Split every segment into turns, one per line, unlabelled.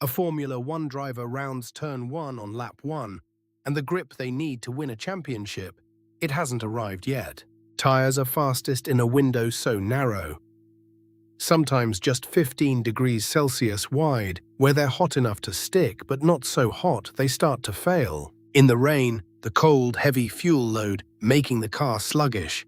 A Formula One driver rounds turn 1 on lap 1, and the grip they need to win a championship, it hasn't arrived yet. Tires are fastest in a window so narrow, sometimes just 15 degrees Celsius wide, where they're hot enough to stick but not so hot they start to fail. In the rain, the cold, heavy fuel load making the car sluggish.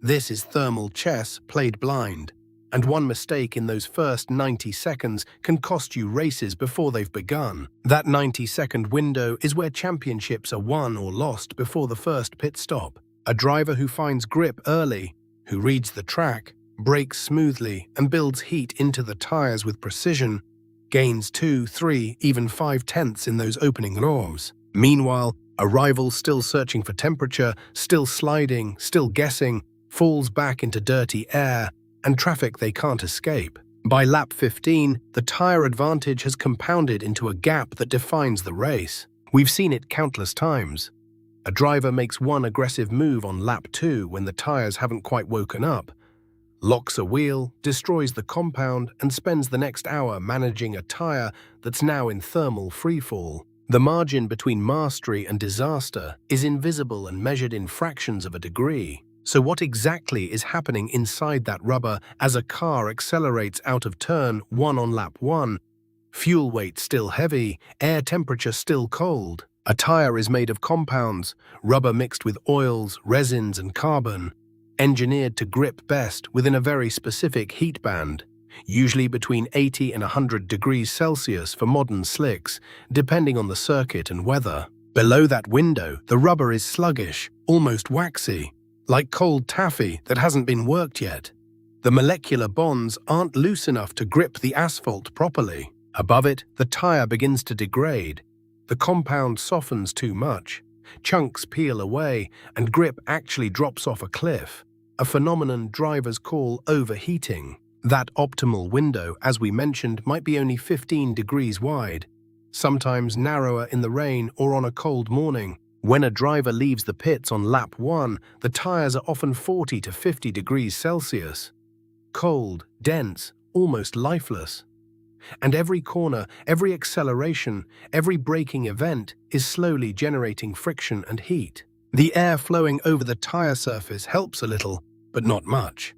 This is thermal chess played blind, and one mistake in those first 90 seconds can cost you races before they've begun. That 90-second window is where championships are won or lost before the first pit stop. A driver who finds grip early, who reads the track, brakes smoothly and builds heat into the tires with precision, gains 2, 3, even 5 tenths in those opening laps. Meanwhile, a rival still searching for temperature, still sliding, still guessing, falls back into dirty air and traffic they can't escape. By lap 15, the tire advantage has compounded into a gap that defines the race. We've seen it countless times. A driver makes one aggressive move on lap 2 when the tires haven't quite woken up, locks a wheel, destroys the compound, and spends the next hour managing a tire that's now in thermal freefall. The margin between mastery and disaster is invisible and measured in fractions of a degree. So what exactly is happening inside that rubber as a car accelerates out of turn 1 on lap 1? Fuel weight still heavy, air temperature still cold. A tire is made of compounds, rubber mixed with oils, resins, and carbon, engineered to grip best within a very specific heat band, usually between 80 and 100 degrees Celsius for modern slicks, depending on the circuit and weather. Below that window, the rubber is sluggish, almost waxy, like cold taffy that hasn't been worked yet. The molecular bonds aren't loose enough to grip the asphalt properly. Above it, the tire begins to degrade. The compound softens too much, chunks peel away, and grip actually drops off a cliff, a phenomenon drivers call overheating. That optimal window, as we mentioned, might be only 15 degrees wide, sometimes narrower in the rain or on a cold morning. When a driver leaves the pits on lap 1, the tires are often 40 to 50 degrees Celsius. Cold, dense, almost lifeless. And every corner, every acceleration, every braking event is slowly generating friction and heat. The air flowing over the tire surface helps a little, but not much.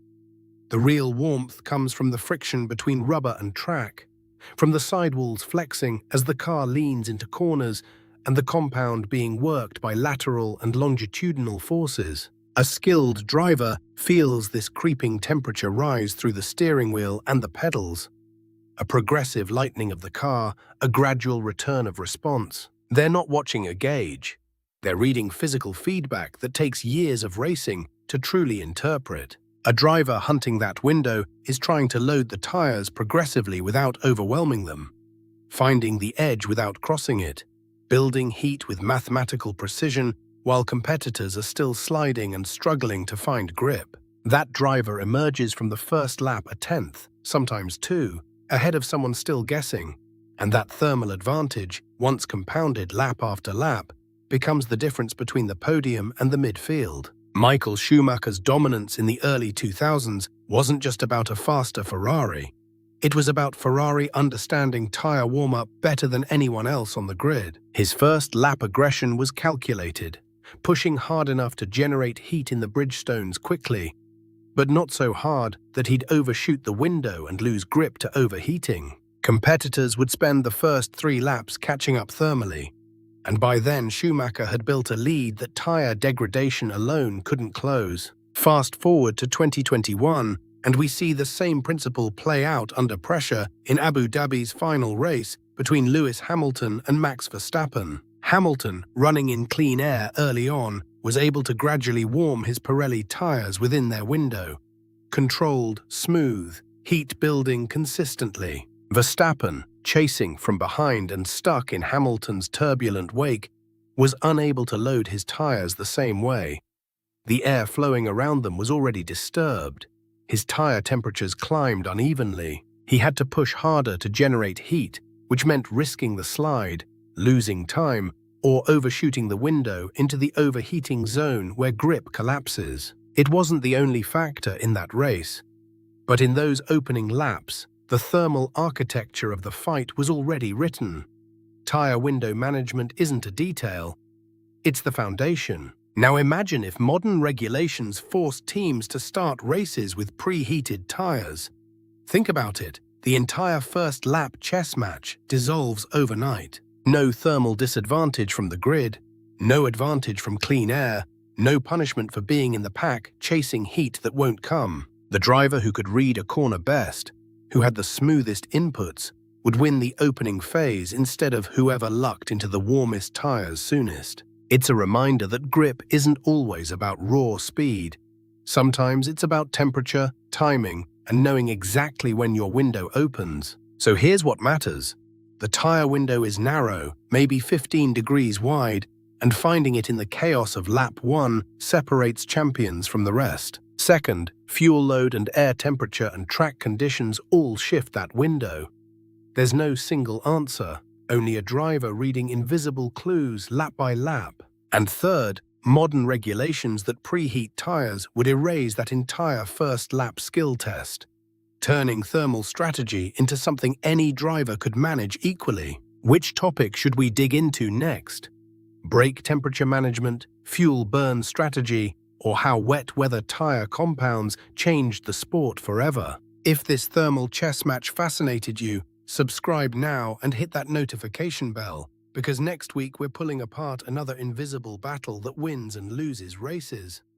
The real warmth comes from the friction between rubber and track, from the sidewalls flexing as the car leans into corners, and the compound being worked by lateral and longitudinal forces. A skilled driver feels this creeping temperature rise through the steering wheel and the pedals. A progressive lightening of the car, a gradual return of response. They're not watching a gauge. They're reading physical feedback that takes years of racing to truly interpret. A driver hunting that window is trying to load the tires progressively without overwhelming them, finding the edge without crossing it, building heat with mathematical precision while competitors are still sliding and struggling to find grip. That driver emerges from the first lap a tenth, sometimes 2, ahead of someone still guessing, and that thermal advantage, once compounded lap after lap, becomes the difference between the podium and the midfield. Michael Schumacher's dominance in the early 2000s wasn't just about a faster Ferrari. It was about Ferrari understanding tire warm-up better than anyone else on the grid. His first lap aggression was calculated, pushing hard enough to generate heat in the Bridgestones quickly, but not so hard that he'd overshoot the window and lose grip to overheating. Competitors would spend the first 3 laps catching up thermally, and by then Schumacher had built a lead that tire degradation alone couldn't close. Fast forward to 2021, and we see the same principle play out under pressure in Abu Dhabi's final race between Lewis Hamilton and Max Verstappen. Hamilton, running in clean air early on, was able to gradually warm his Pirelli tires within their window. Controlled, smooth, heat building consistently. Verstappen, chasing from behind and stuck in Hamilton's turbulent wake, was unable to load his tires the same way. The air flowing around them was already disturbed. His tire temperatures climbed unevenly. He had to push harder to generate heat, which meant risking the slide, losing time, or overshooting the window into the overheating zone where grip collapses. It wasn't the only factor in that race, but in those opening laps, The thermal architecture of the fight was already written. Tire window management isn't a detail, it's the foundation. Now imagine if modern regulations forced teams to start races with preheated tires. Think about it. The entire first lap chess match dissolves overnight. No thermal disadvantage from the grid, no advantage from clean air, no punishment for being in the pack chasing heat that won't come. The driver who could read a corner best, who had the smoothest inputs, would win the opening phase instead of whoever lucked into the warmest tires soonest. It's a reminder that grip isn't always about raw speed. Sometimes it's about temperature, timing, and knowing exactly when your window opens. So here's what matters. The tire window is narrow, maybe 15 degrees wide, and finding it in the chaos of lap 1 separates champions from the rest. Second, fuel load and air temperature and track conditions all shift that window. There's no single answer, only a driver reading invisible clues lap by lap. And third, modern regulations that preheat tires would erase that entire first lap skill test, turning thermal strategy into something any driver could manage equally. Which topic should we dig into next? Brake temperature management, fuel burn strategy, or how wet weather tire compounds changed the sport forever? If this thermal chess match fascinated you, subscribe now and hit that notification bell, because next week we're pulling apart another invisible battle that wins and loses races.